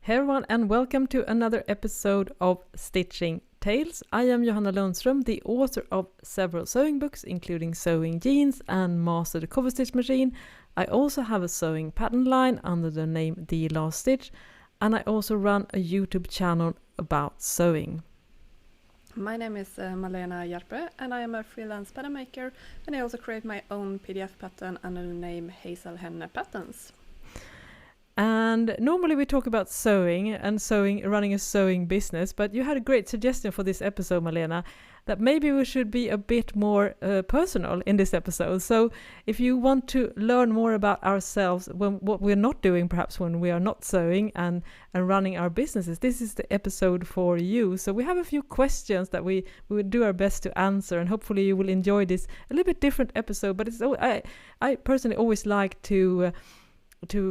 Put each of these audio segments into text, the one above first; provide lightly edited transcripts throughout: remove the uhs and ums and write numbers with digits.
Hey everyone, and welcome to another episode of Stitching Tales. I am Johanna Lundström, the author of several sewing books, including Sewing Jeans and Master the Cover Stitch Machine. I also have a sewing pattern line under the name The Last Stitch, and I also run a YouTube channel about sewing. My name is Malena Hjerpe, and I am a freelance pattern maker, and I also create my own PDF pattern under the name Hazelhen Patterns. And normally we talk about sewing and running a sewing business, but you had a great suggestion for this episode, Malena, that maybe we should be a bit more personal in this episode. So if you want to learn more about ourselves, what we're not doing perhaps when we are not sewing and running our businesses, this is the episode for you. So we have a few questions that we will do our best to answer, and hopefully you will enjoy this a little bit different episode. But I personally always like to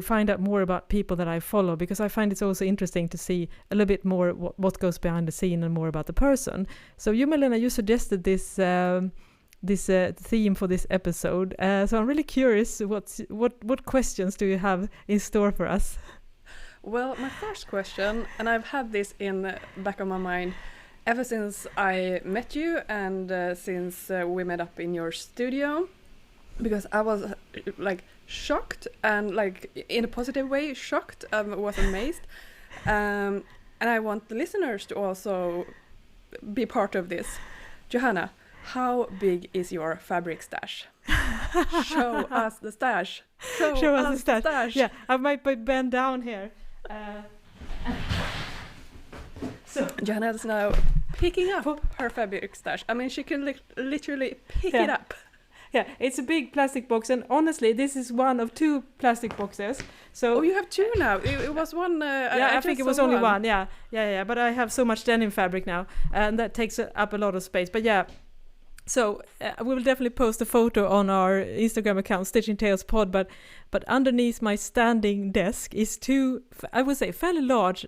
find out more about people that I follow, because I find it's also interesting to see a little bit more what goes behind the scene and more about the person. So you, Malena, you suggested this theme for this episode. So I'm really curious, what questions do you have in store for us? Well, my first question, and I've had this in the back of my mind ever since I met you and since we met up in your studio, because I was shocked and in a positive way shocked. Was amazed, and I want the listeners to also be part of this. Johanna, how big is your fabric stash? Show us the stash. Show us the stash. Yeah, I might bend down here. So Johanna is now picking up her fabric stash. I mean, she can literally pick it up. Yeah, it's a big plastic box, and honestly, this is one of two plastic boxes. So you have two now. It was one. I think it was only one. Yeah. But I have so much denim fabric now, and that takes up a lot of space. But yeah, so we will definitely post a photo on our Instagram account, stitchingtalespod. But underneath my standing desk is two, I would say, fairly large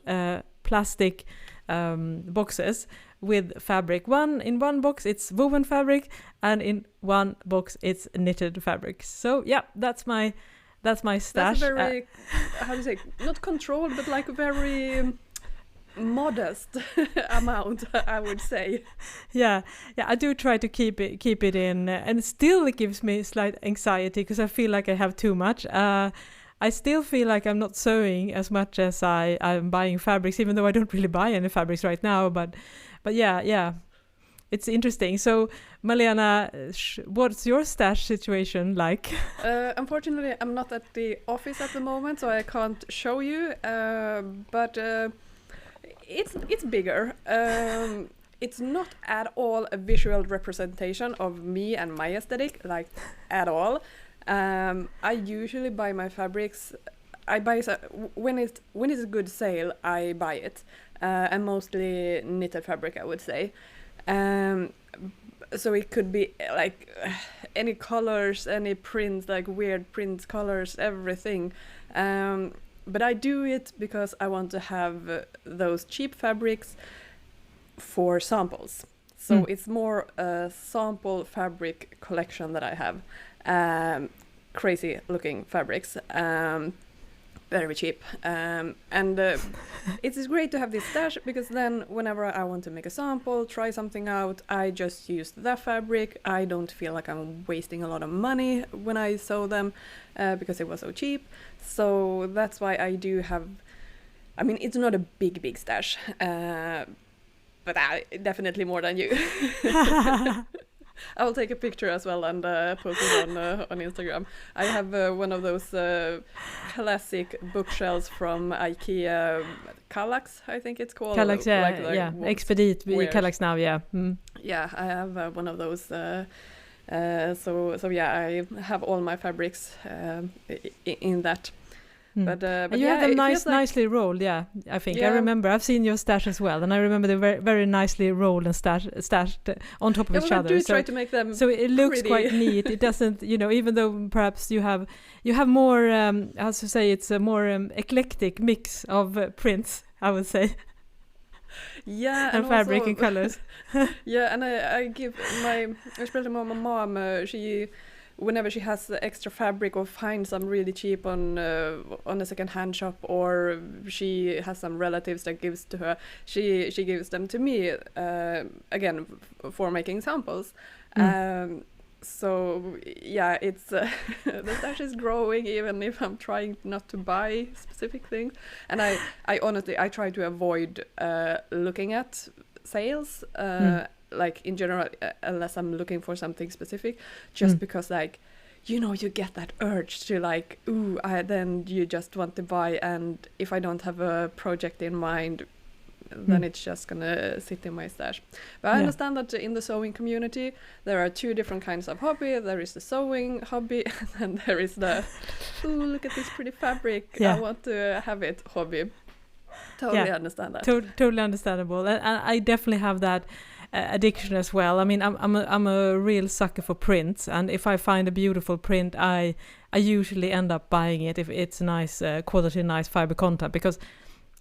plastic boxes with fabric. In one box it's woven fabric, and in one box it's knitted fabric. So yeah, that's my stash. That's a very how do you say, not controlled, but very modest amount, I would say. Yeah, I do try to keep it in, and still it gives me slight anxiety because I feel like I have too much. I still feel like I'm not sewing as much as I'm buying fabrics, even though I don't really buy any fabrics right now. But yeah, it's interesting. So, Malena, what's your stash situation like? Unfortunately, I'm not at the office at the moment, so I can't show you. But it's bigger. It's not at all a visual representation of me and my aesthetic, at all. I usually buy my fabrics. I buy when it's a good sale. I buy it, and mostly knitted fabric, I would say. So it could be any colors, any prints, weird prints, colors, everything. But I do it because I want to have those cheap fabrics for samples. So it's more a sample fabric collection that I have. Crazy looking fabrics, very cheap, and it's great to have this stash, because then whenever I want to make a sample, try something out, I just use that fabric. I don't feel like I'm wasting a lot of money when I sew them, because it was so cheap. So that's why I do have, I mean, it's not a big stash, but definitely more than you. I will take a picture as well and post it on Instagram. I have one of those classic bookshelves from IKEA, Kallax, I think it's called. Kallax, yeah. Expedit Kallax now, yeah. Yeah, I have one of those. So yeah, I have all my fabrics in that. But you have them nicely rolled, yeah. I think I remember. I've seen your stash as well, and I remember they're very, very nicely rolled and stashed on top of each other. I do try to make them. So it looks quite neat. It doesn't, even though perhaps you have more, how to say, it's a more eclectic mix of prints, I would say. Yeah, and fabric also, and colors. Yeah, and I give especially my mom. She whenever she has the extra fabric or finds some really cheap on a second-hand shop, or she has some relatives that gives to her, she gives them to me again for making samples. So yeah, it's the stash is growing even if I'm trying not to buy specific things. And I honestly I try to avoid looking at sales like in general, unless I'm looking for something specific, just because like, you know, you get that urge to like, then you just want to buy, and if I don't have a project in mind, then it's just gonna sit in my stash. But I understand that in the sewing community there are two different kinds of hobby. There is the sewing hobby, and then there is the look at this pretty fabric, I want to have it hobby. Totally understand that. Totally understandable, and I definitely have that addiction as well. I mean, I'm a real sucker for prints, and if I find a beautiful print, I usually end up buying it if it's nice quality, nice fiber content, because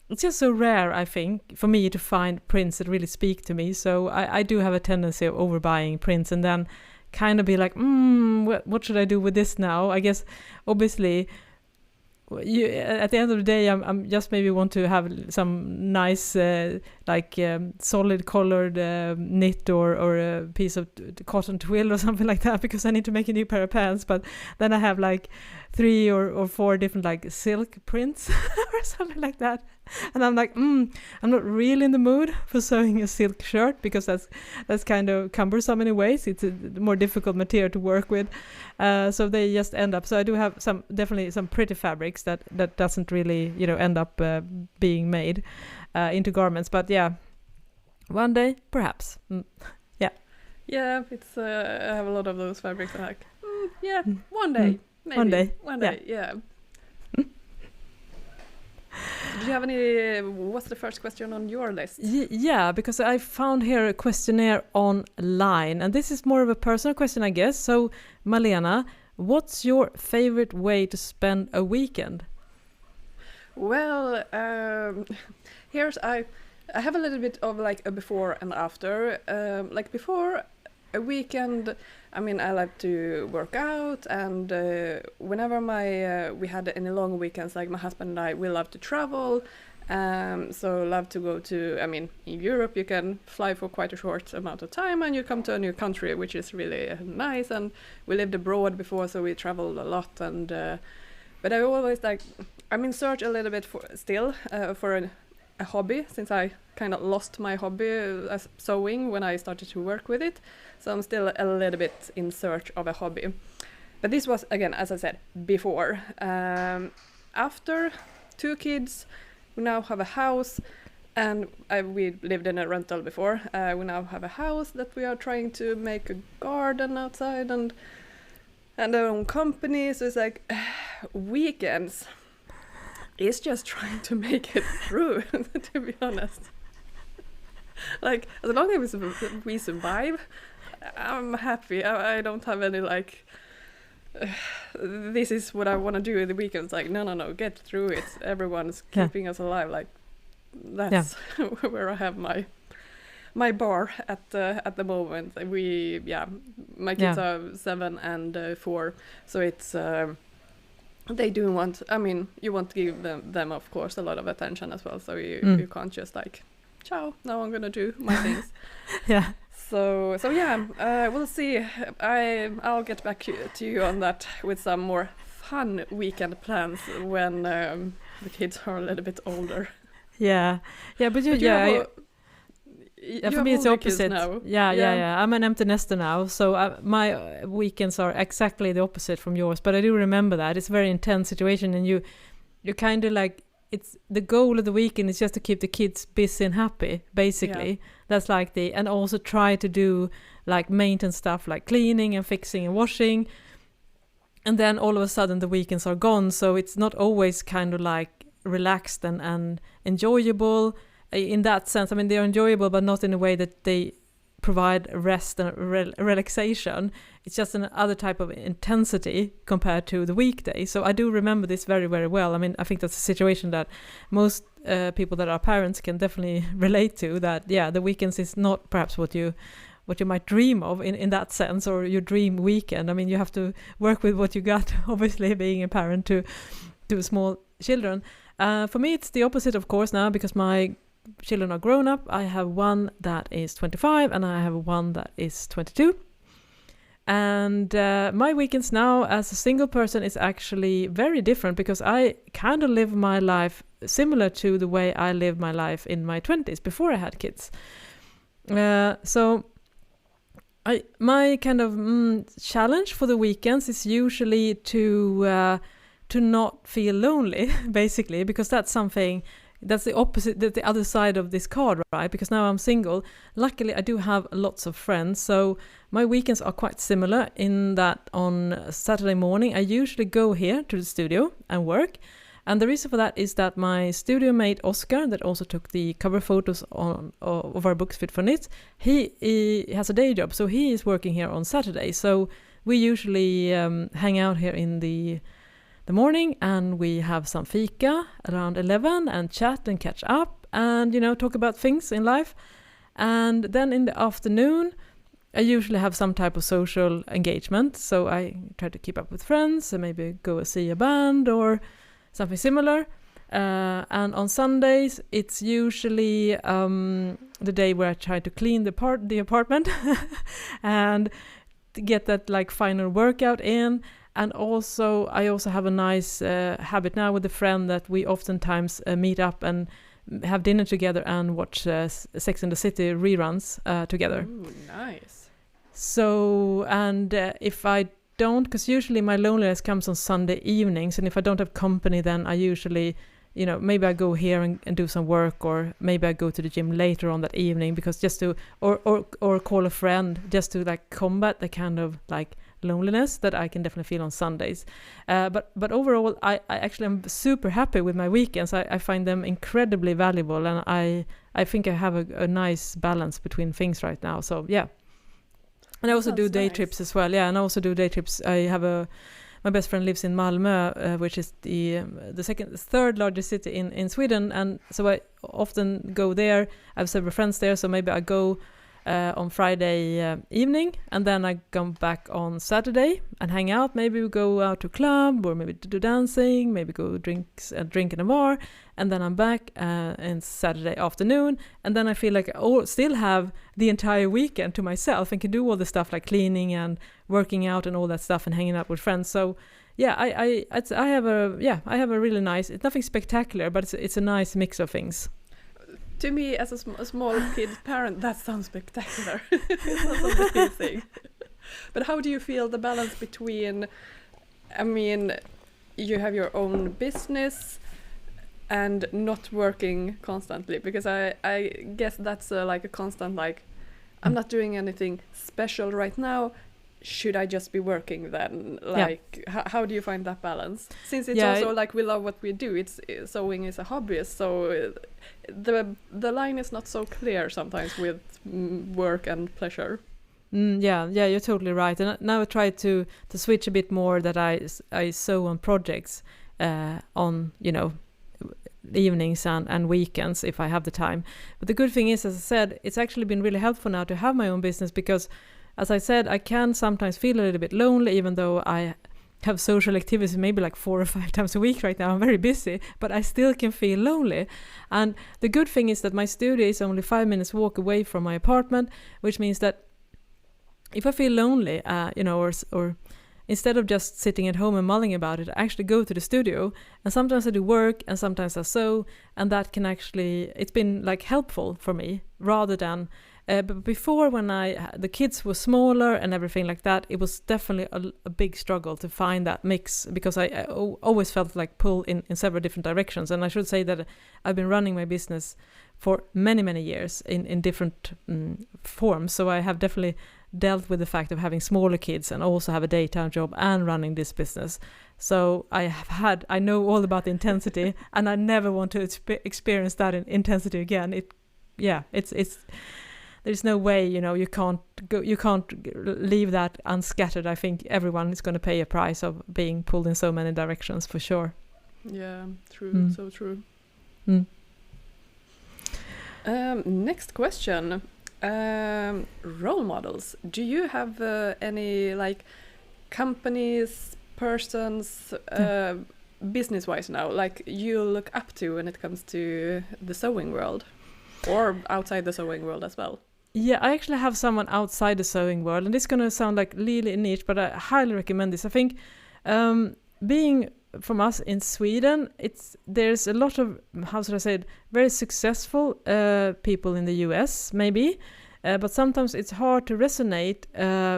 it's just so rare, I think, for me to find prints that really speak to me. So I do have a tendency of overbuying prints and then kind of be like, what should I do with this now? I guess obviously at the end of the day, I'm just maybe want to have some nice solid colored knit or a piece of cotton twill or something like that, because I need to make a new pair of pants. But then I have like 3 or 4 different like silk prints or something like that, and I'm like, I'm not really in the mood for sewing a silk shirt, because that's kind of cumbersome in a ways. It's a more difficult material to work with, so they just end up. So I do have definitely some pretty fabrics that doesn't really end up being made into garments. But yeah, one day perhaps. Yeah, it's I have a lot of those fabrics. I'm like, one day. Maybe. One day, yeah. Do you have any, what's the first question on your list? Yeah, because I found here a questionnaire online, and this is more of a personal question, I guess. So, Malena, what's your favorite way to spend a weekend? Well, I have a little bit of like a before and after. Like before a weekend, I mean, I like to work out, and whenever we had any long weekends, like my husband and I, we love to travel. So love to go to, I mean, in Europe you can fly for quite a short amount of time and you come to a new country, which is really nice. And we lived abroad before, so we traveled a lot. And but I always I'm in search a little bit for a hobby, since I kind of lost my hobby as sewing when I started to work with it. So I'm still a little bit in search of a hobby. But this was, again, as I said, before. After 2 kids, we now have a house, and we lived in a rental before. We now have a house that we are trying to make a garden outside and our own company. So it's like weekends is just trying to make it through, to be honest. Like, as long as we survive, I'm happy. I don't have any this is what I want to do in the weekends. Like, no, get through it. Everyone's keeping us alive. Like, that's where I have my bar at the moment. My kids are 7 and 4, so it's they do want. I mean, you want to give them of course a lot of attention as well. So you can't just like, ciao, now I'm gonna do my things. So we'll see. I'll get back to you on that with some more fun weekend plans when the kids are a little bit older. But for me it's opposite now. I'm an empty nester now, so my weekends are exactly the opposite from yours. But I do remember that it's a very intense situation, and you're kind of like, it's the goal of the weekend is just to keep the kids busy and happy, basically. That's like and also try to do like maintenance stuff like cleaning and fixing and washing, and then all of a sudden the weekends are gone, so it's not always kind of like relaxed and enjoyable in that sense. I mean, they're enjoyable, but not in a way that they provide rest and relaxation. It's just another type of intensity compared to the weekday. So I do remember this very, very well. I mean, I think that's a situation that most people that are parents can definitely relate to, that the weekends is not perhaps what you what you might dream of in that sense, or your dream weekend. I mean, you have to work with what you got, obviously, being a parent to small children. For me, it's the opposite, of course, now, because my children are grown up. I have one that is 25 and I have one that is 22. And my weekends now as a single person is actually very different, because I kind of live my life similar to the way I lived my life in my 20s before I had kids. So my kind of challenge for the weekends is usually to not feel lonely, basically, because that's the opposite, the other side of this card, right? Because now I'm single. Luckily, I do have lots of friends, so my weekends are quite similar in that on Saturday morning, I usually go here to the studio and work. And the reason for that is that my studio mate Oscar, that also took the cover photos of our books Fit for Knit, he has a day job, so he is working here on Saturday. So we usually hang out here in the morning, and we have some fika around 11 and chat and catch up and, talk about things in life. And then in the afternoon, I usually have some type of social engagement. So I try to keep up with friends and maybe go see a band or something similar. And on Sundays, it's usually the day where I try to clean the apartment and to get that like final workout in. And also, I also have a nice habit now with a friend that we oftentimes meet up and have dinner together and watch Sex and the City reruns together. Ooh, nice. So, and if I don't, because usually my loneliness comes on Sunday evenings, and if I don't have company, then I usually, maybe I go here and do some work, or maybe I go to the gym later on that evening, because just to, or call a friend just to like combat the kind of like loneliness that I can definitely feel on Sundays. But overall, I actually am super happy with my weekends. I find them incredibly valuable, and I think I have a nice balance between things right now. So yeah. And I also do day trips as well. Yeah, and I also do day trips. I have my best friend lives in Malmö, which is the third largest city in Sweden, and so I often go there. I have several friends there, so maybe I go on Friday evening, and then I come back on Saturday and hang out. Maybe we go out to a club, or maybe do dancing, maybe go drink in a bar, and then I'm back on Saturday afternoon, and then I feel like I still have the entire weekend to myself and can do all the stuff like cleaning and working out and all that stuff and hanging out with friends. So yeah, I have a really nice. It's nothing spectacular, but it's a nice mix of things. To me, as a small kid parent, that sounds spectacular. It's not amazing. But how do you feel the balance between, I mean, you have your own business and not working constantly? Because I guess that's like a constant, like, I'm not doing anything special right now. Should I just be working then? Like, how do you find that balance? Since it's also like we love what we do. Sewing is a hobby, so the line is not so clear sometimes with work and pleasure. Yeah, you're totally right. And now I try to switch a bit more, that I sew on projects on evenings and weekends if I have the time. But the good thing is, as I said, it's actually been really helpful now to have my own business, because as I said, I can sometimes feel a little bit lonely, even though I have social activities maybe like 4 or 5 times a week right now. I'm very busy, but I still can feel lonely. And the good thing is that my studio is only 5 minutes walk away from my apartment, which means that if I feel lonely, or instead of just sitting at home and mulling about it, I actually go to the studio, and sometimes I do work and sometimes I sew, and that can actually, it's been like helpful for me rather than but before, when the kids were smaller and everything like that, it was definitely a big struggle to find that mix, because I always felt like pulled in several different directions. And I should say that I've been running my business for many, many years in different forms. So I have definitely dealt with the fact of having smaller kids and also have a daytime job and running this business. So I know all about the intensity, and I never want to experience that intensity again. It's there's no way, you can't leave that unscattered. I think everyone is going to pay a price of being pulled in so many directions, for sure. Yeah, true. So true. Next question. Role models. Do you have any like companies, persons, business-wise now, like you look up to when it comes to the sewing world, or outside the sewing world as well? Yeah, I actually have someone outside the sewing world, and this is going to sound like really niche, but I highly recommend this. I think being from us in Sweden, there's a lot of, how should I say it, very successful people in the US, maybe, but sometimes it's hard to resonate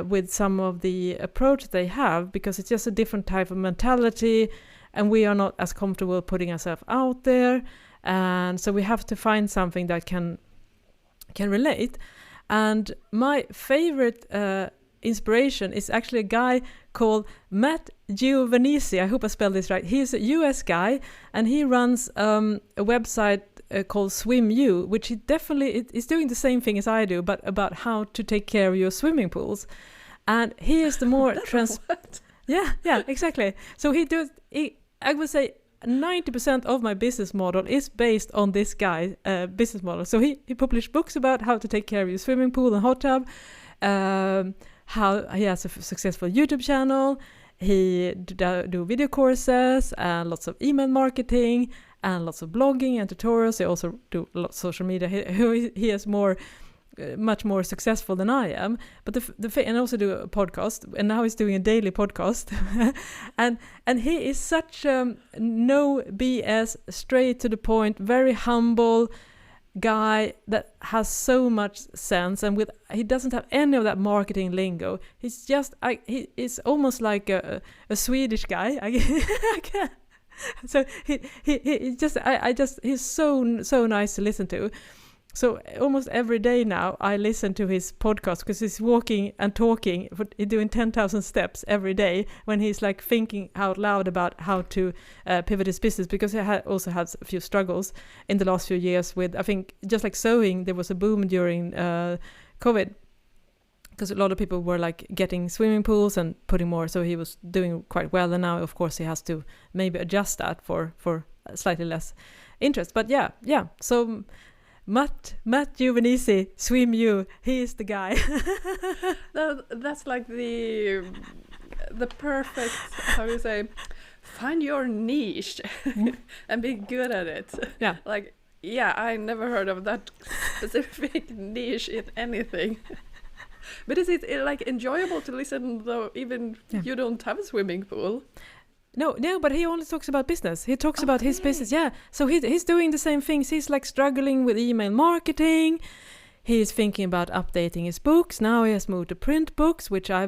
with some of the approach they have, because it's just a different type of mentality, and we are not as comfortable putting ourselves out there, and so we have to find something that can relate. And my favorite inspiration is actually a guy called Matt Giovanisi. I hope I spelled this right. He's a US guy, and he runs a website called Swim You, which he definitely is doing the same thing as I do, but about how to take care of your swimming pools. And he is the more yeah, exactly. So I would say 90% of my business model is based on this guy's business model. So he published books about how to take care of your swimming pool and hot tub, how he has a successful YouTube channel, he do video courses, and lots of email marketing, and lots of blogging and tutorials. He also do a lot of social media. He is much more successful than I am, but and also do a podcast, and now he's doing a daily podcast. and he is such no BS, straight to the point, very humble guy that has so much sense, and he doesn't have any of that marketing lingo. He's just he is almost like a Swedish guy. So he's so nice to listen to. So almost every day now I listen to his podcast, because he's walking and talking, doing 10,000 steps every day, when he's like thinking out loud about how to pivot his business, because he also has a few struggles in the last few years with, I think, just like sewing, there was a boom during COVID, because a lot of people were like getting swimming pools and putting more, so he was doing quite well, and now of course he has to maybe adjust that for slightly less interest. But yeah, so Matt Giovanisi, Swim You, he is the guy. That's like the perfect, how do you say, find your niche and be good at it. Yeah. Like, yeah, I never heard of that specific niche in anything. But is it like enjoyable to listen, though, even if you don't have a swimming pool? No, but he only talks about business. He talks about his business, yeah. So he's doing the same things. He's like struggling with email marketing. He's thinking about updating his books. Now he has moved to print books, which I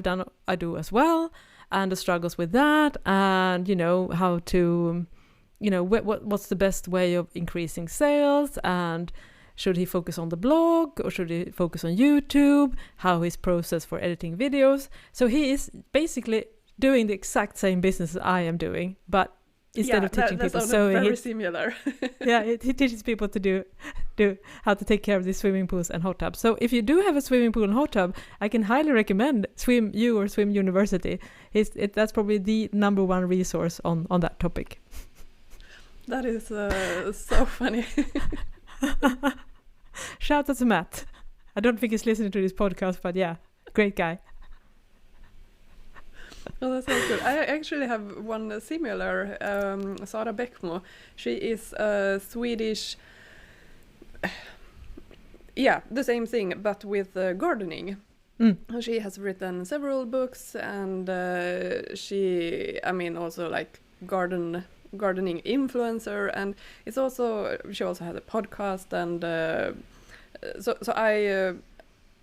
do as well, and the struggles with that, and how to, what's the best way of increasing sales, and should he focus on the blog or should he focus on YouTube? How his process for editing videos. So he is basically doing the exact same business as I am doing, but instead of teaching people sewing, very similar. he teaches people to do how to take care of these swimming pools and hot tubs. So if you do have a swimming pool and hot tub, I can highly recommend Swim You or Swim University. That's probably the number one resource on that topic. That is so funny. Shout out to Matt. I don't think he's listening to this podcast, but yeah, great guy. Oh, that sounds good. I actually have one similar, Sara Bäckmo. She is a Swedish, the same thing, but with gardening. She has written several books, and she also like gardening influencer, and she also has a podcast, and so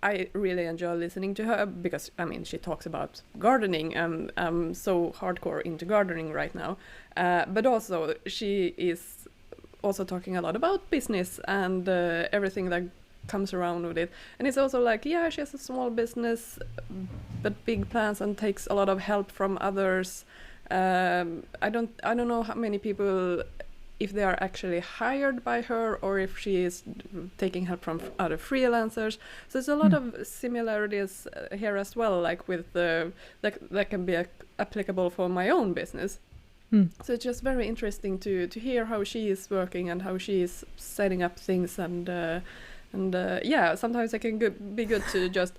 I really enjoy listening to her, because she talks about gardening, and I'm so hardcore into gardening right now, but also she is also talking a lot about business and everything that comes around with it. And it's also like, she has a small business but big plans, and takes a lot of help from others. I don't know how many people, if they are actually hired by her, or if she is taking help from other freelancers. So there's a lot of similarities here as well, like with that can be applicable for my own business. So it's just very interesting to hear how she is working and how she is setting up things, and And sometimes it can be good to just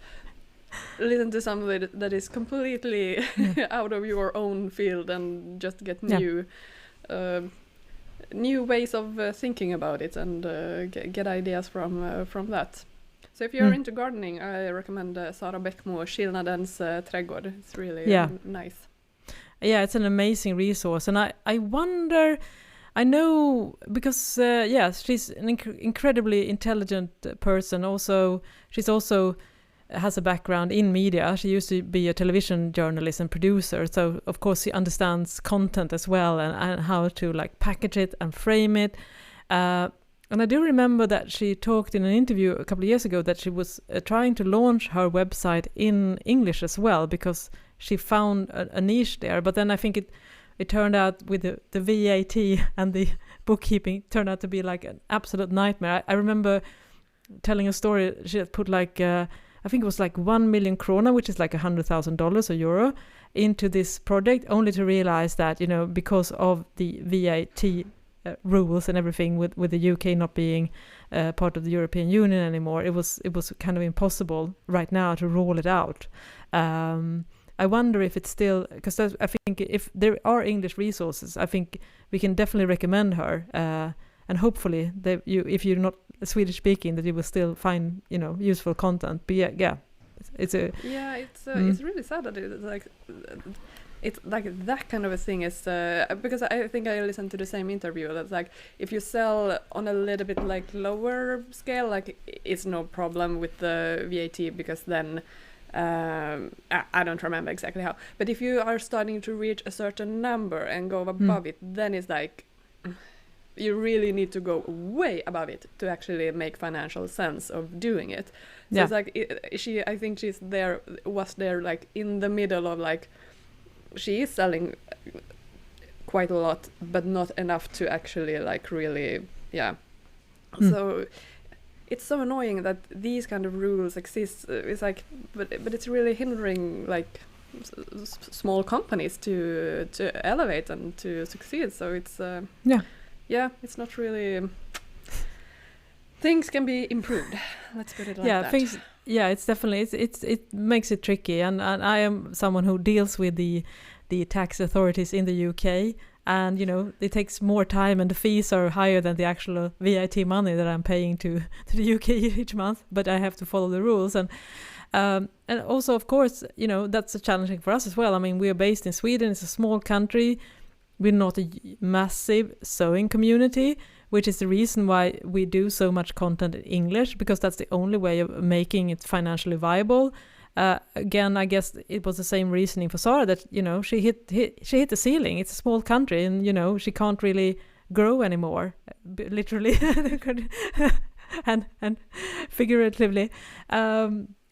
listen to somebody that is completely out of your own field and just get new ways of thinking about it and get ideas from that. So if you're into gardening, I recommend Sara Bäckmo, Skillnadens trädgård. It's really nice. Yeah, it's an amazing resource. And I wonder, I know, because she's an incredibly intelligent person. Also, she's also has a background in media. She used to be a television journalist and producer, so of course she understands content as well, and how to like package it and frame it. And I do remember that she talked in an interview a couple of years ago that she was trying to launch her website in English as well, because she found a niche there. But then I think it turned out with the VAT and the bookkeeping turned out to be like an absolute nightmare. I remember telling a story. She had put like I think it was like 1 million krona, which is like $100,000 or euro, into this project, only to realize that, you know, because of the VAT rules and everything, with the UK not being part of the European Union anymore, it was kind of impossible right now to roll it out. I wonder if it's still, because I think if there are English resources, I think we can definitely recommend her, and hopefully if you're not Swedish speaking, that you will still find, you know, useful content. But it's really sad that it's like that kind of a thing is because I think I listened to the same interview that's like, if you sell on a little bit like lower scale, like it's no problem with the VAT, because then I don't remember exactly how, but if you are starting to reach a certain number and go above it, then it's like you really need to go way above it to actually make financial sense of doing it. So it's like I think was there like in the middle of like, she is selling quite a lot, but not enough to actually like really, So it's so annoying that these kind of rules exist. It's like, but it's really hindering like small companies to elevate and to succeed. So it's it's not really. Things can be improved. Let's put it like that. It's definitely it makes it tricky, and I am someone who deals with the tax authorities in the UK, and you know, it takes more time and the fees are higher than the actual VAT money that I'm paying to the UK each month, but I have to follow the rules, and also of course, you know, that's challenging for us as well. I mean, we are based in Sweden. It's a small country. We're not a massive sewing community, which is the reason why we do so much content in English, because that's the only way of making it financially viable. Again, I guess it was the same reasoning for Sara, that, you know, she hit the ceiling. It's a small country, and you know, she can't really grow anymore, literally and figuratively.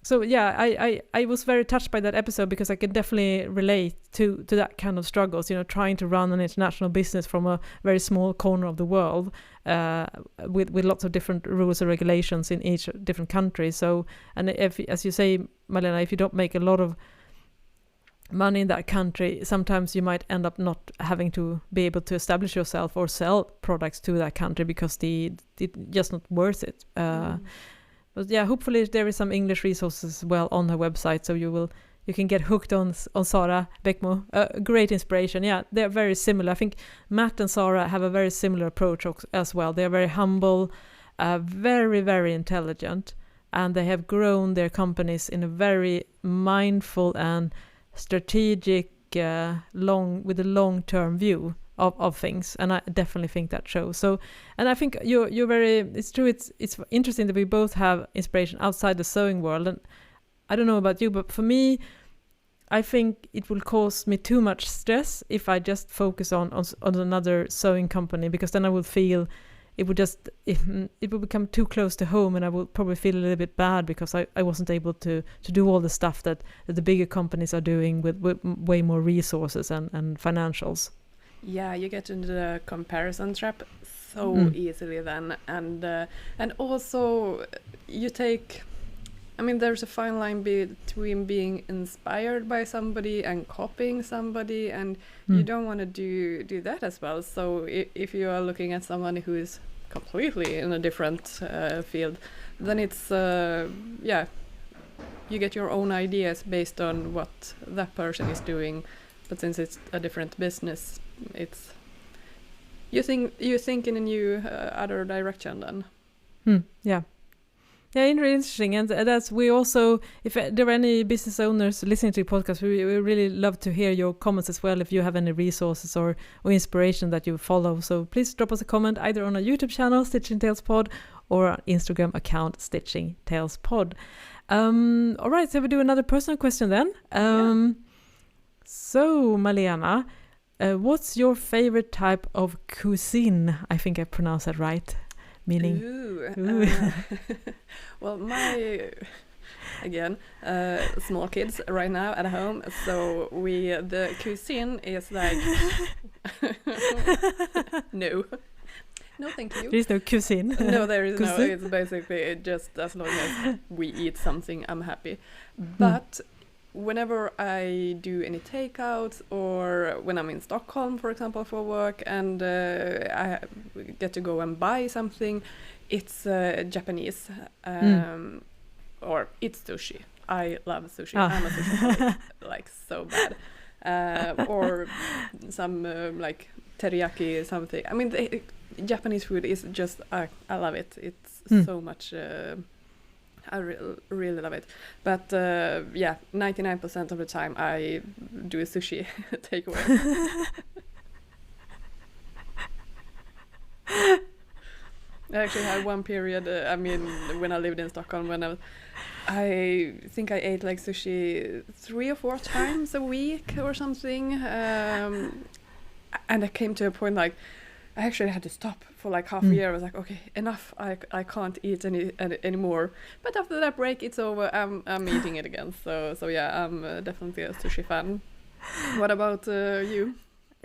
So I was very touched by that episode, because I can definitely relate to that kind of struggles, you know, trying to run an international business from a very small corner of the world, with lots of different rules and regulations in each different country. So, and if, as you say, Malena, if you don't make a lot of money in that country, sometimes you might end up not having to be able to establish yourself or sell products to that country, because it's just not worth it. But yeah, hopefully there is some English resources as well on her website, so you can get hooked on Sara Bäckmo. Great inspiration. Yeah, they're very similar. I think Matt and Sara have a very similar approach as well. They're very humble, very, very intelligent, and they have grown their companies in a very mindful and strategic, with a long-term view of things, and I definitely think that shows. So, and I think you're very, it's true, it's interesting that we both have inspiration outside the sewing world. And I don't know about you, but for me, I think it will cause me too much stress if I just focus on another sewing company, because then I will feel it will become too close to home, and I will probably feel a little bit bad because I wasn't able to do all the stuff that the bigger companies are doing with way more resources and financials. Yeah, you get into the comparison trap so easily then, and also you take, I mean, there's a fine line between being inspired by somebody and copying somebody, and you don't want to do that as well. So if you are looking at someone who is completely in a different field, then it's you get your own ideas based on what that person is doing. But since it's a different business, it's you think in a new other direction then. Yeah, interesting. And that's, we also, if there are any business owners listening to the podcast, we really love to hear your comments as well. If you have any resources or inspiration that you follow, so please drop us a comment either on our YouTube channel, Stitching Tales Pod, or our Instagram account, Stitching Tales Pod. All right, so we do another personal question then. So, Malena, what's your favorite type of cuisine? I think I pronounced that right. Meaning? Well, my small kids right now at home, so the cuisine is like no, thank you. There is no cuisine. No, there is no. It's basically just as long as we eat something, I'm happy. But whenever I do any takeouts, or when I'm in Stockholm, for example, for work, and I get to go and buy something, it's Japanese, or it's sushi. I love sushi. I'm a sushi like so bad. Or some like teriyaki something. I mean, Japanese food is just I love it. It's so much. I really love it. But 99% of the time I do a sushi takeaway. I actually had one period, when I lived in Stockholm, when I think I ate like sushi 3 or 4 times a week or something. And I came to a point like I actually had to stop for like half a year. I was like, okay, enough. I can't eat anymore. But after that break, it's over. I'm eating it again. So yeah, I'm definitely a sushi fan. What about you?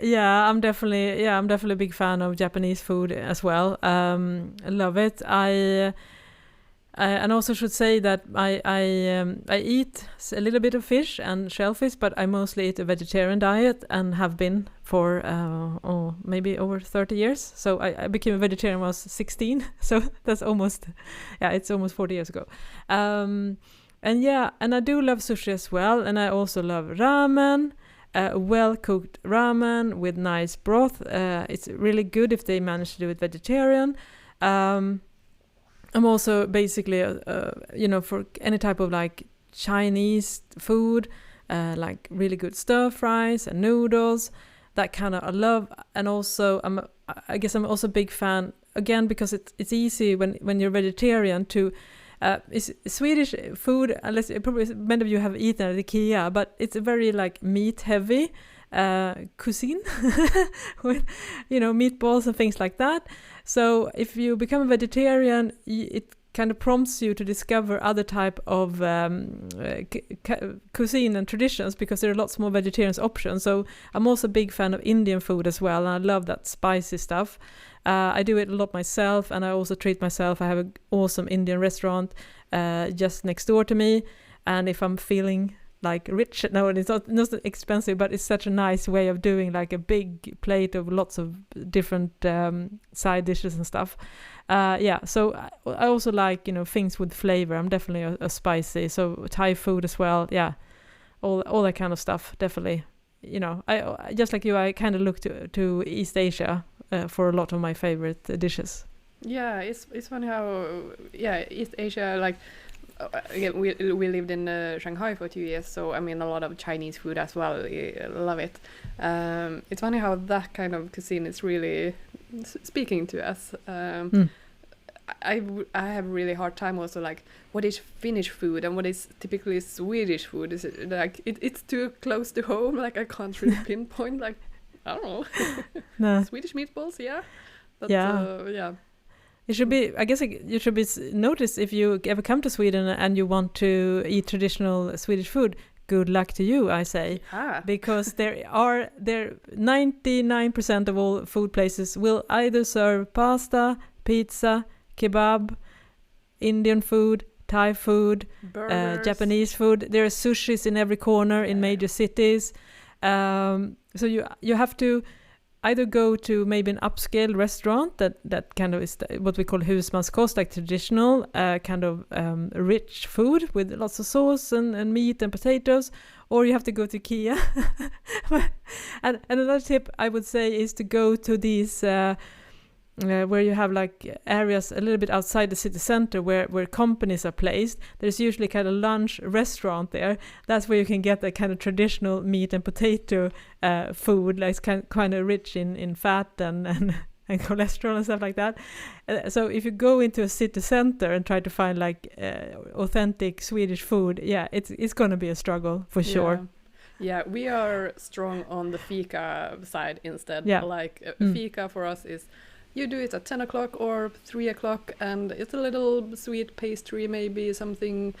Yeah, I'm definitely a big fan of Japanese food as well. I love it. And also should say that I eat a little bit of fish and shellfish, but I mostly eat a vegetarian diet and have been for maybe over 30 years. So I became a vegetarian when I was 16. So that's it's almost 40 years ago. And I do love sushi as well. And I also love ramen. Well-cooked ramen with nice broth. It's really good if they manage to do it vegetarian. I'm also basically, for any type of like Chinese food, like really good stir fries and noodles, that kind of I love. And also, I guess I'm also a big fan, again, because it's easy when you're vegetarian to, it's Swedish food, unless probably many of you have eaten at IKEA, but it's a very like meat heavy cuisine with meatballs and things like that. So if you become a vegetarian, it kind of prompts you to discover other type of cuisine and traditions, because there are lots more vegetarian options. So I'm also a big fan of Indian food as well, and I love that spicy stuff. I do it a lot myself, and I also treat myself. I have an awesome Indian restaurant just next door to me, and if I'm feeling like rich, no, it's not expensive, but it's such a nice way of doing like a big plate of lots of different side dishes and stuff. So I also like things with flavor. I'm definitely a spicy, so Thai food as well. Yeah, all that kind of stuff. Definitely, I just like you. I kind of look to East Asia for a lot of my favorite dishes. Yeah, it's funny how East Asia, like. Again, we lived in Shanghai for 2 years, so a lot of Chinese food as well. I love it. It's funny how that kind of cuisine is really speaking to us. I have a really hard time also, like, what is Finnish food and what is typically Swedish food? Is it like it's too close to home? Like, I can't really pinpoint. Like, I don't know. No. Swedish meatballs, yeah. But, yeah. It should be, I guess you should be noticed if you ever come to Sweden and you want to eat traditional Swedish food. Good luck to you, I say. Because there 99% of all food places will either serve pasta, pizza, kebab, Indian food, Thai food, Japanese food. There are sushis in every corner in major cities. So you have to either go to maybe an upscale restaurant that kind of is what we call husmanskost, like traditional kind of rich food with lots of sauce and meat and potatoes, or you have to go to IKEA. and another tip I would say is to go to these where you have like areas a little bit outside the city center where companies are placed. There's usually kind of lunch restaurant there. That's where you can get the kind of traditional meat and potato food, like it's kind of rich in fat and cholesterol and stuff like that. So if you go into a city center and try to find like authentic Swedish food, it's going to be a struggle for sure. Yeah, we are strong on the fika side instead. Like fika for us is you do it at 10 o'clock or 3 o'clock, and it's a little sweet pastry, maybe something,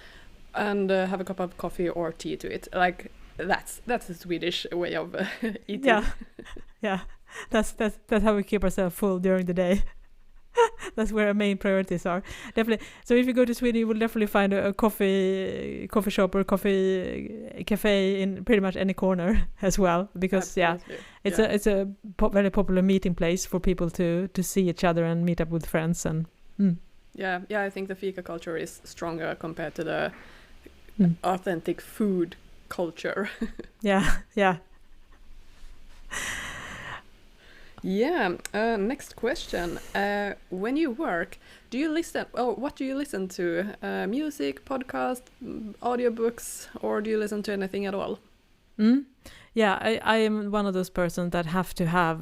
and have a cup of coffee or tea to it. Like that's a Swedish way of eating. Yeah. That's how we keep ourselves full during the day. That's where our main priorities are. Definitely. So if you go to Sweden, you will definitely find a coffee shop or coffee cafe in pretty much any corner as well, because it's a very popular meeting place for people to see each other and meet up with friends and. I think the fika culture is stronger compared to the authentic food culture. Yeah. Next question. When you work, do you listen? Oh, what do you listen to? Music, podcast, audiobooks, or do you listen to anything at all? Yeah, I am one of those persons that have to have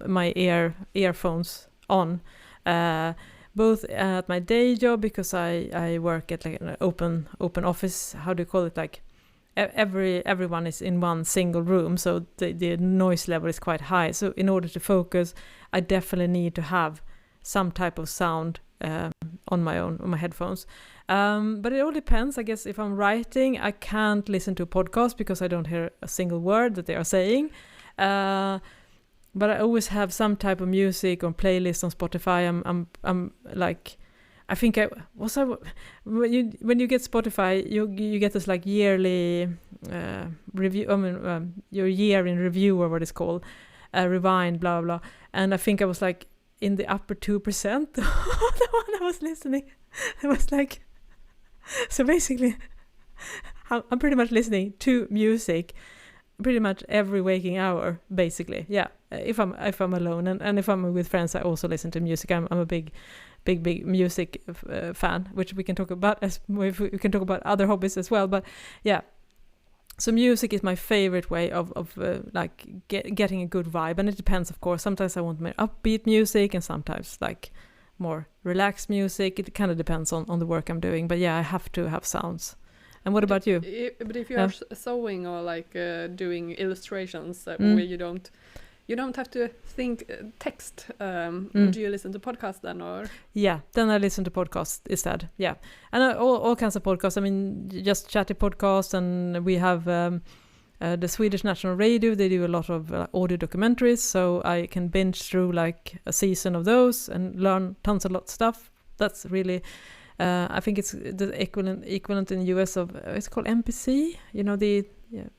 my earphones on, both at my day job, because I work at like an open office. How do you call it? Like everyone is in one single room, so the noise level is quite high. So in order to focus, I definitely need to have some type of sound on my headphones. But it all depends. I guess if I'm writing, I can't listen to a podcast because I don't hear a single word that they are saying. But I always have some type of music or playlist on Spotify. I'm like, I think when you get Spotify, you get this like yearly review. I mean, your year in review, or what it's called, rewind, blah blah blah. And I think I was like in the upper 2%. The one I was listening, it was like, so basically, I'm pretty much listening to music pretty much every waking hour, basically. Yeah, if I'm alone, and if I'm with friends, I also listen to music. I'm a big music fan, which we can talk about we can talk about other hobbies as well. But yeah, so music is my favorite way of like getting a good vibe, and it depends, of course. Sometimes I want more upbeat music, and sometimes like more relaxed music. It kind of depends on the work I'm doing. But yeah, I have to have sounds. And what about you? But if you are sewing or like doing illustrations where you don't have to think text, do you listen to podcasts then, or? Yeah, then I listen to podcasts instead. Yeah, and all kinds of podcasts. I mean, just chatty podcasts, and we have the Swedish National Radio. They do a lot of audio documentaries, so I can binge through like a season of those and learn tons of stuff. That's really. I think it's the equivalent in the US of it's called MPC. You know, the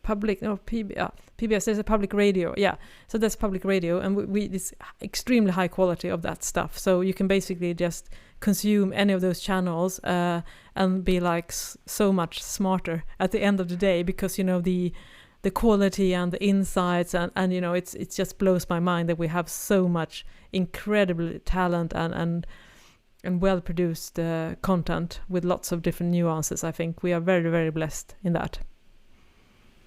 public PBS. There's a public radio. Yeah, so that's public radio, and we it's extremely high quality of that stuff. So you can basically just consume any of those channels and be like so much smarter at the end of the day, because you know the quality and the insights and you know it just blows my mind that we have so much incredible talent and well-produced content with lots of different nuances. I think we are very, very blessed in that.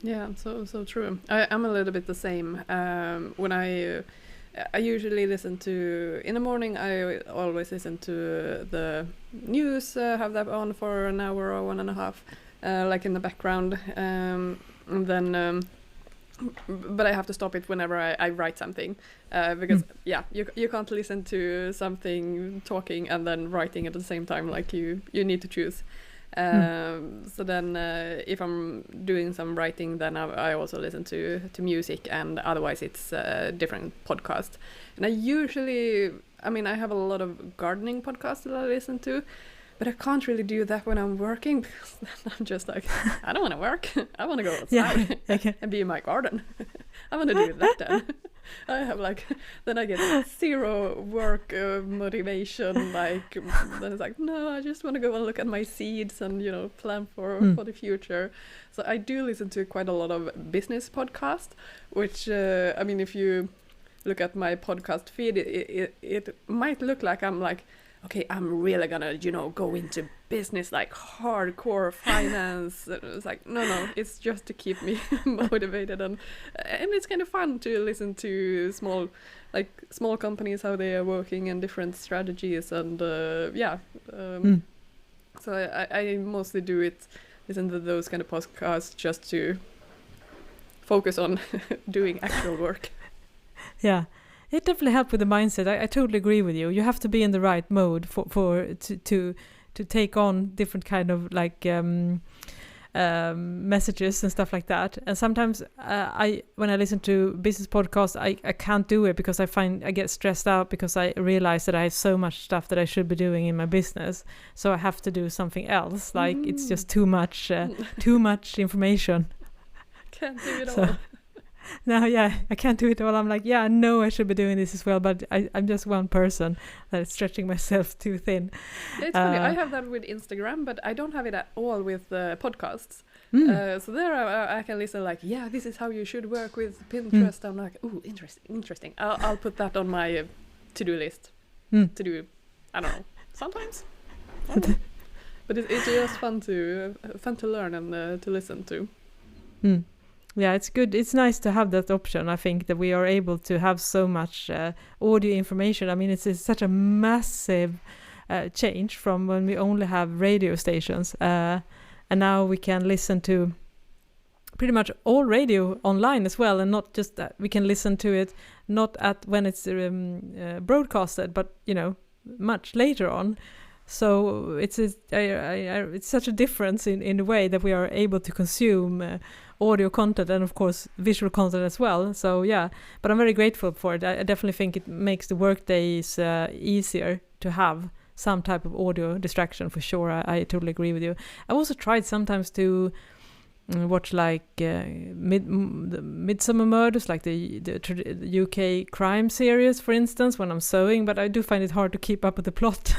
Yeah, so true. I'm a little bit the same. When I usually listen to, in the morning, I always listen to the news, have that on for an hour or 1.5, like in the background. And then, but I have to stop it whenever I write something, because you can't listen to something talking and then writing at the same time. Like you need to choose. So then if I'm doing some writing, then I also listen to music, and otherwise it's a different podcast. And I have a lot of gardening podcasts that I listen to, but I can't really do that when I'm working, because then I'm just like, I don't want to work. I want to go outside and be in my garden. I want to do that then. I have like, then I get zero work motivation. Like, then it's like, no, I just want to go and look at my seeds and, you know, plan for the future. So I do listen to quite a lot of business podcasts, which, I mean, if you look at my podcast feed, it might look like I'm like, okay, I'm really gonna, you know, go into business, like hardcore finance. And it's like, no, it's just to keep me motivated, and it's kind of fun to listen to small companies, how they are working and different strategies, and so I mostly listen to those kind of podcasts just to focus on doing actual work. Yeah. It definitely helped with the mindset. I totally agree with you. You have to be in the right mode to take on different kind of like messages and stuff like that. And sometimes when I listen to business podcasts, I can't do it because I get stressed out because I realize that I have so much stuff that I should be doing in my business. So I have to do something else. Like it's just too much information. Can't do it all. No, yeah, I can't do it all. I'm like, yeah, I know I should be doing this as well, but I'm just one person that is stretching myself too thin. It's funny, I have that with Instagram, but I don't have it at all with podcasts. So there I can listen like, yeah, this is how you should work with Pinterest. I'm like, ooh, interesting. I'll put that on my to-do list to do, I don't know, sometimes. But it's just fun to learn and to listen to. Yeah, it's good. It's nice to have that option. I think that we are able to have so much audio information. I mean, it's such a massive change from when we only have radio stations. And now we can listen to pretty much all radio online as well. And not just that, we can listen to it not at when it's broadcasted, but, you know, much later on. So it's such a difference in the way that we are able to consume audio content and of course visual content as well. So yeah, but I'm very grateful for it. I definitely think it makes the work days easier to have some type of audio distraction for sure. I totally agree with you. I also tried sometimes to watch like Midsummer Murders, like the UK crime series, for instance, when I'm sewing, but I do find it hard to keep up with the plot.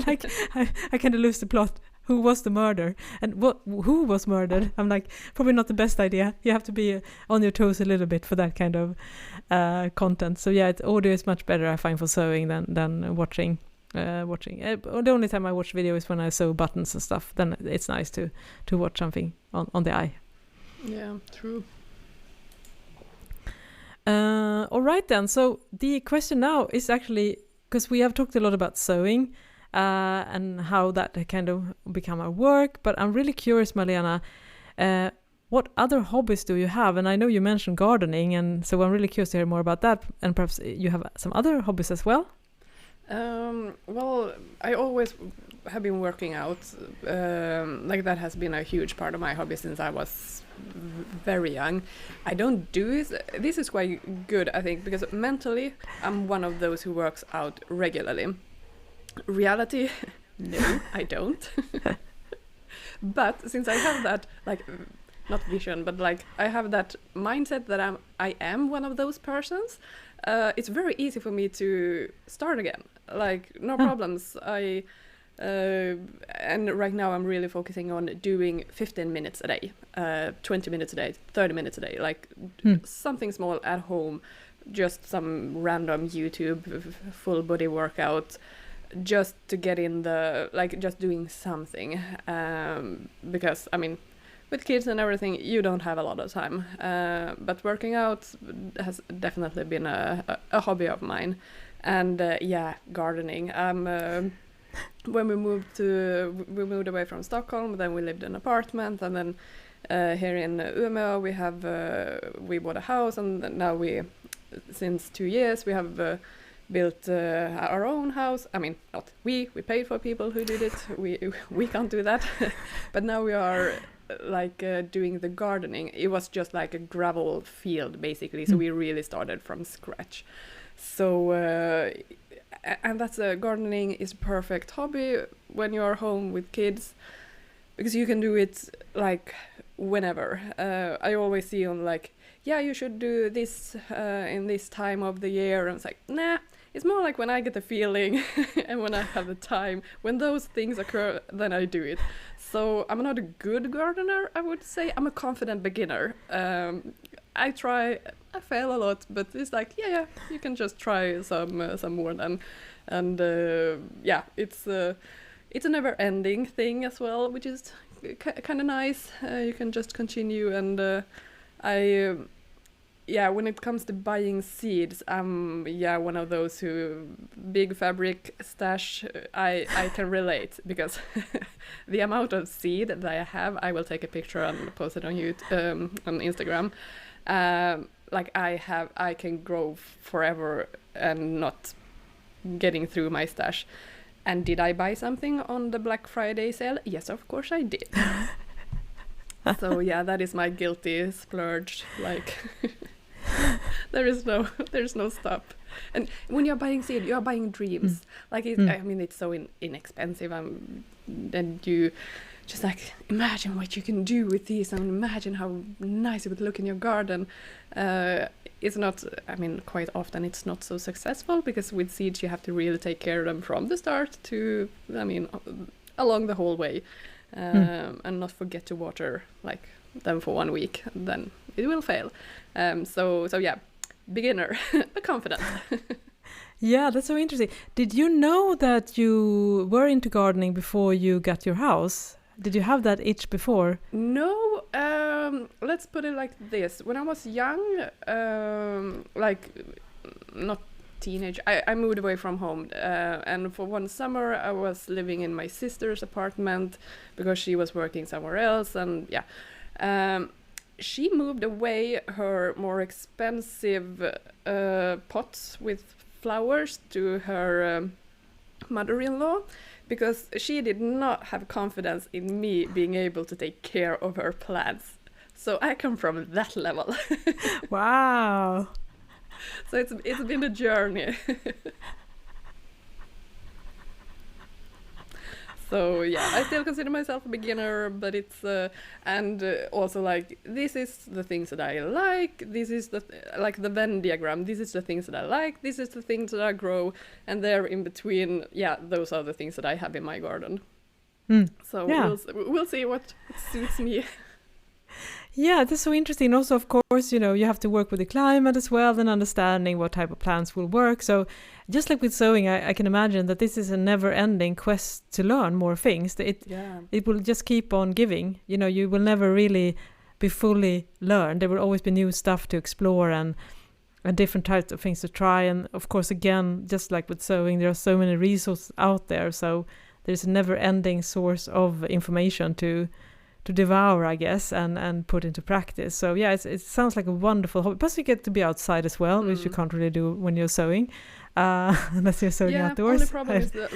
Like I kind of lose the plot. Who was the murder and who was murdered? I'm like, probably not the best idea. You have to be on your toes a little bit for that kind of content. So yeah, audio is much better, I find, for sewing than watching. The only time I watch video is when I sew buttons and stuff. Then it's nice to watch something on the eye. Yeah, true. All right then. So the question now is actually, because we have talked a lot about sewing and how that kind of become our work, but I'm really curious, Malena, what other hobbies do you have? And I know you mentioned gardening, and so I'm really curious to hear more about that. And perhaps you have some other hobbies as well? Well, I always have been working out. Like that has been a huge part of my hobby since I was very young. I don't do it. This is quite good, I think, because mentally I'm one of those who works out regularly. Reality, no, I don't. But since I have that, like, not vision, but like I have that mindset that I am one of those persons, it's very easy for me to start again. Like, no problems. And right now I'm really focusing on doing 15 minutes a day, 20 minutes a day, 30 minutes a day, like something small at home, just some random YouTube full body workout, just to get in just doing something. Because, I mean, with kids and everything, you don't have a lot of time. But working out has definitely been a hobby of mine. And yeah, gardening. When we moved away from Stockholm, then we lived in an apartment, and then here in Umeå we bought a house, and now since 2 years we have built our own house. I mean, not we paid for people who did it. We can't do that. But now we are doing the gardening. It was just like a gravel field basically, so we really started from scratch. So and that's gardening is a perfect hobby when you're home with kids, because you can do it like whenever. I always see on like yeah, you should do this in this time of the year. And it's like, nah, it's more like when I get the feeling and when I have the time, when those things occur, then I do it. So I'm not a good gardener, I would say. I'm a confident beginner. I try, I fail a lot, but it's like, yeah, you can just try some more then. And yeah, it's a never-ending thing as well, which is kind of nice. You can just continue, and when it comes to buying seeds, I'm one of those who big fabric stash. I can relate, because the amount of seed that I have, I will take a picture and post it on YouTube, on Instagram. I can grow forever and not getting through my stash. And did I buy something on the Black Friday sale? Yes, of course I did. So yeah, that is my guilty splurge. Like, there's no stop. And when you're buying seed, you are buying dreams. Like, I mean, it's so inexpensive. And you just like imagine what you can do with these, and imagine how nice it would look in your garden. It's not, I mean, quite often it's not so successful, because with seeds you have to really take care of them from the start to, I mean, along the whole way, and not forget to water like them for 1 week, then it will fail. So yeah, beginner, but confident. Yeah, that's so interesting. Did you know that you were into gardening before you got your house? Did you have that itch before? No, let's put it like this. When I was young, like not teenage, I moved away from home. And for one summer, I was living in my sister's apartment because she was working somewhere else. And yeah, she moved away her more expensive pots with flowers to her mother-in-law, because she did not have confidence in me being able to take care of her plants. So I come from that level. Wow. So it's been a journey. So yeah, I still consider myself a beginner, but it's also like, this is the things that I like. This is like the Venn diagram. This is the things that I like. This is the things that I grow, and there in between, yeah, those are the things that I have in my garden. So yeah, we'll see what suits me. Yeah, that's so interesting. Also, of course, you know, you have to work with the climate as well, and understanding what type of plants will work. So just like with sewing, I can imagine that this is a never-ending quest to learn more things. It will just keep on giving. You know, you will never really be fully learned. There will always be new stuff to explore and different types of things to try. And of course, again, just like with sewing, there are so many resources out there. So there's a never-ending source of information to devour, I guess, and put into practice. So yeah, it sounds like a wonderful hobby. Plus you get to be outside as well, which you can't really do when you're sewing, unless you're sewing outdoors. The only problem is the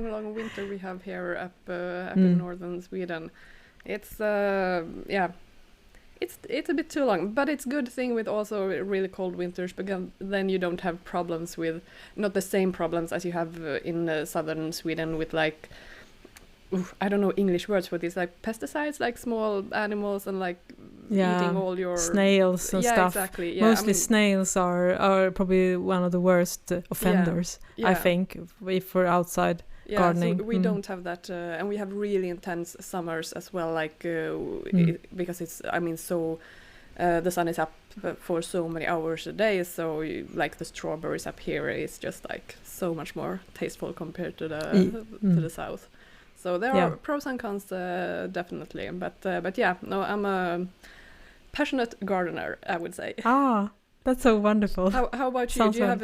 long winter we have here up in northern Sweden. It's it's a bit too long, but it's good thing with also really cold winters, because then you don't have problems with, not the same problems as you have in southern Sweden with like, I don't know English words for this, like pesticides, like small animals and like eating all your snails and stuff. Exactly. Yeah, mostly snails are probably one of the worst offenders, I think, if we're outside gardening. So we don't have that, and we have really intense summers as well, like because it's, I mean, so the sun is up for so many hours a day, so like the strawberries up here is just like so much more tasteful compared to the south. So there are pros and cons, definitely. But yeah, no, I'm a passionate gardener, I would say. Ah, that's so wonderful. How about you? Do you have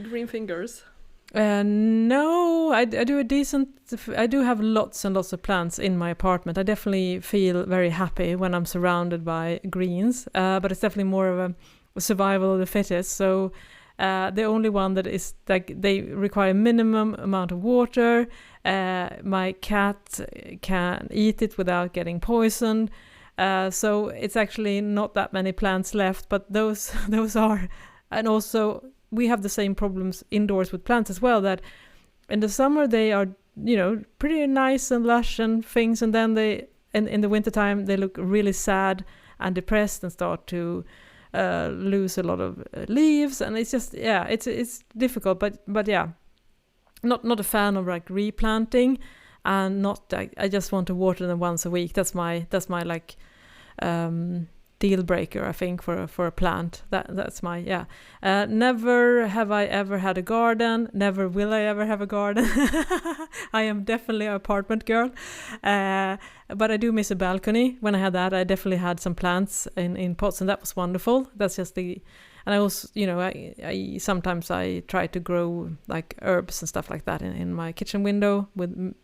green fingers? No, I do I do have lots and lots of plants in my apartment. I definitely feel very happy when I'm surrounded by greens, but it's definitely more of a survival of the fittest. So the only one that is like, they require minimum amount of water. My cat can eat it without getting poisoned. So it's actually not that many plants left, but those are. And also we have the same problems indoors with plants as well, that in the summer they are, you know, pretty nice and lush and things, and then they in the wintertime they look really sad and depressed and start to lose a lot of leaves, and it's just it's difficult. But yeah, not a fan of like replanting, and not I just want to water them once a week. That's my like deal breaker, I think, for a plant. That's my never have I ever had a garden, never will I ever have a garden. I am definitely an apartment girl, but I do miss a balcony. When I had that, I definitely had some plants in pots, and that was wonderful. That's just and I also, I sometimes I try to grow like herbs and stuff like that in my kitchen window with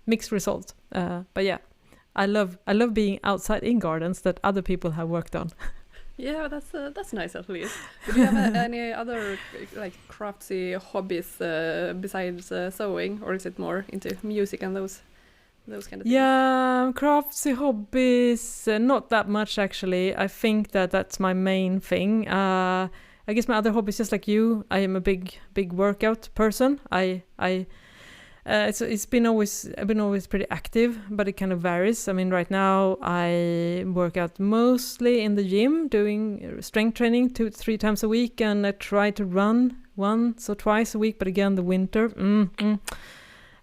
mixed results, but yeah, I love being outside in gardens that other people have worked on. Yeah, that's nice at least. Do you have any other like craftsy hobbies besides sewing, or is it more into music and those kind of things? Yeah, craftsy hobbies, not that much actually. I think that's my main thing. I guess my other hobbies, just like you, I am a big workout person. I've been always pretty active, but it kind of varies. I mean, right now I work out mostly in the gym, doing strength training 2-3 times a week, and I try to run once or twice a week. But again, the winter,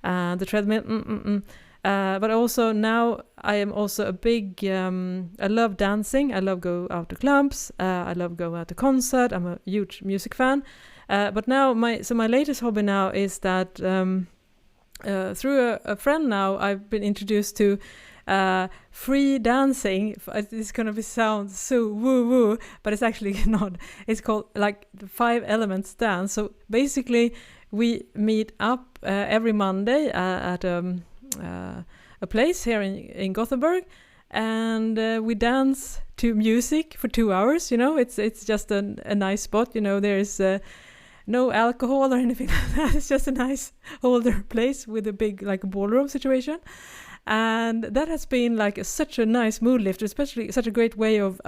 the treadmill, but also now I am also a big. I love dancing. I love go out to clubs. I love go out to concert. I'm a huge music fan. But now my latest hobby now is that. Through a friend now, I've been introduced to free dancing. It's going to sound so woo-woo, but it's actually not. It's called like the 5 Elements dance. So basically, we meet up every Monday at a place here in Gothenburg, and we dance to music for 2 hours. It's just a nice spot. There's no alcohol or anything like that. It's just a nice older place with a big like ballroom situation, and that has been like such a nice mood lifter, especially such a great way of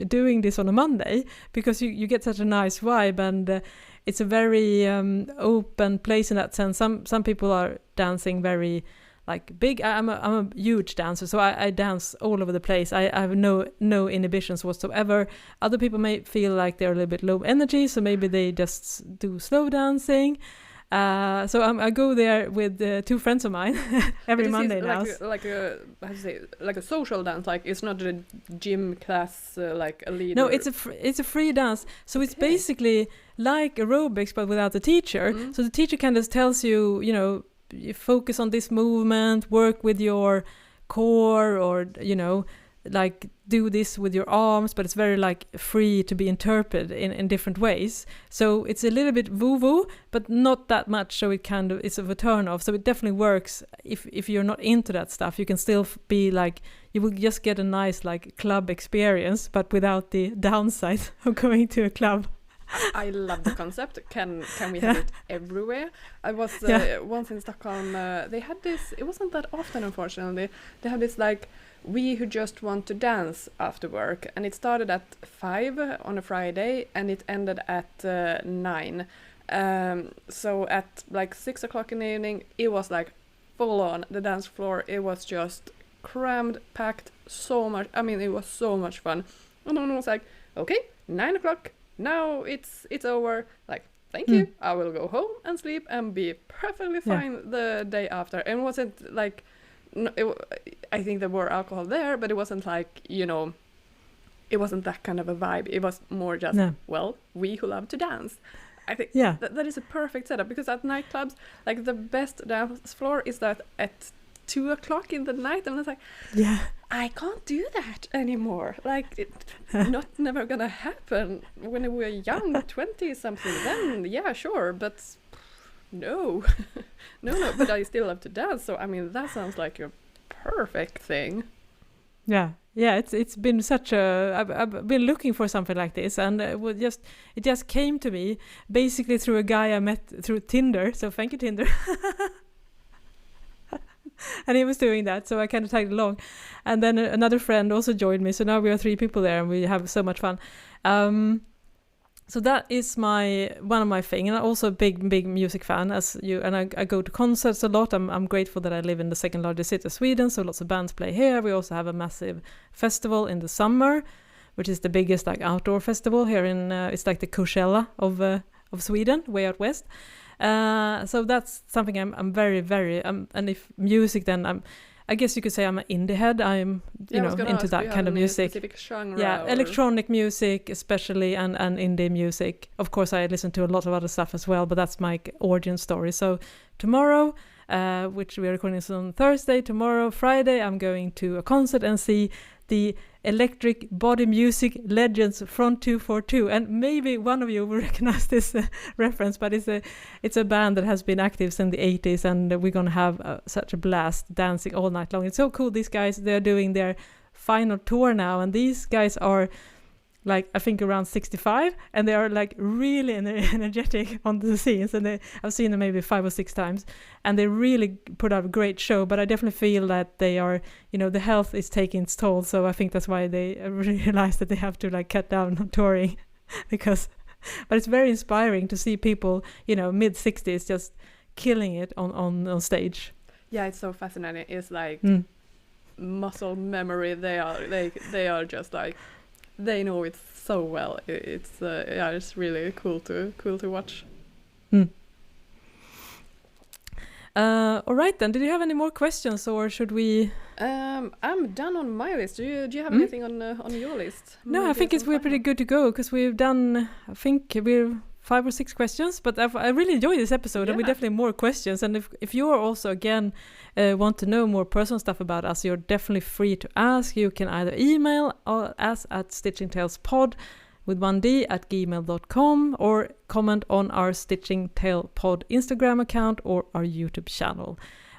doing this on a Monday, because you get such a nice vibe, and it's a very open place in that sense. Some people are dancing very like big. I'm a huge dancer, so I dance all over the place. I have no inhibitions whatsoever. Other people may feel like they're a little bit low energy, so maybe they just do slow dancing. So I go there with 2 friends of mine every Monday now. Like a social dance. Like it's not a gym class like a leader. No, it's a free dance. So it's basically like aerobics but without the teacher. Mm-hmm. So the teacher kind of tells you, you focus on this movement, work with your core, or like do this with your arms, but it's very like free to be interpreted in different ways. So it's a little bit woo-woo, but not that much, so it's of a turn off. So it definitely works if you're not into that stuff. You can still be like, you will just get a nice like club experience, but without the downside of going to a club. I love the concept. Can we have it everywhere? I was once in Stockholm. They had this. It wasn't that often, unfortunately. They had this like we who just want to dance after work, and it started at 5 on a Friday, and it ended at 9. So at like 6 o'clock in the evening, it was like full on the dance floor. It was just crammed, packed, so much. I mean, it was so much fun. And then I was like, okay, 9 o'clock. Now it's over. Like, thank you. I will go home and sleep and be perfectly fine the day after. And it wasn't like, I think there were alcohol there, but it wasn't like, it wasn't that kind of a vibe. It was more just, we who love to dance. I think that is a perfect setup, because at nightclubs, like the best dance floor is that at 2 o'clock in the night, and I was like, I can't do that anymore. Like, it's never gonna happen. When we were young, 20-something, then sure, but no. no, but I still love to dance, so I mean, that sounds like a perfect thing. Yeah, it's been such a. I've been looking for something like this, and it just came to me basically through a guy I met through Tinder. So thank you, Tinder. And he was doing that, so I kind of tagged along. And then another friend also joined me, so now we are 3 people there, and we have so much fun. So that is one of my thing, and I'm also a big music fan, as you. And I go to concerts a lot. I'm grateful that I live in the 2nd largest city of Sweden, so lots of bands play here. We also have a massive festival in the summer which is the biggest like outdoor festival here in it's like the Coachella of Sweden, way out west. So that's something I'm very, very and if music, then I guess you could say I'm an indie head. I'm into that kind of music. Specific genre, yeah, electronic music especially, and indie music. Of course, I listen to a lot of other stuff as well, but that's my origin story. So tomorrow, which we are recording this on Thursday, tomorrow, Friday, I'm going to a concert and see the Electric Body Music Legends Front 242, and maybe one of you will recognize this reference, but it's a band that has been active since the 80s, and we're gonna have such a blast dancing all night long. It's so cool. These guys, they're doing their final tour now, and these guys are like, I think around 65, and they are like really energetic on the scenes, and I've seen them maybe 5 or 6 times, and they really put out a great show. But I definitely feel that they are, the health is taking its toll, so I think that's why they realize that they have to like cut down on touring but it's very inspiring to see people, mid-60s just killing it on stage. Yeah, it's so fascinating. It's like muscle memory. They are just like, they know it so well. It's really cool to watch. All right then. Did you have any more questions, or should we? I'm done on my list. Do you have anything on your list? No, I think we're pretty good to go, because we've done. I think we're 5 or 6 questions, but I really enjoyed this episode, and we definitely have more questions. And if you are also again want to know more personal stuff about us, you're definitely free to ask. You can either email us at stitchingtalespod with 1D at gmail.com, or comment on our Stitching Tale Pod Instagram account or our YouTube channel.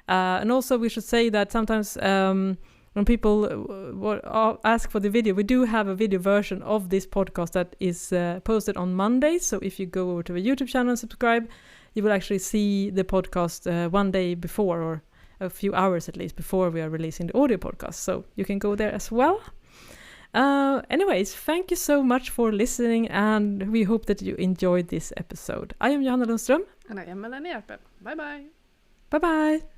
And also we should say that sometimes when people ask for the video, we do have a video version of this podcast that is posted on Mondays. So if you go over to the YouTube channel and subscribe, you will actually see the podcast one day before, or a few hours at least before we are releasing the audio podcast. So you can go there as well. Anyways, thank you so much for listening, and we hope that you enjoyed this episode. I am Johanna Lundström. And I am Malena Hjerpe. Bye bye. Bye bye.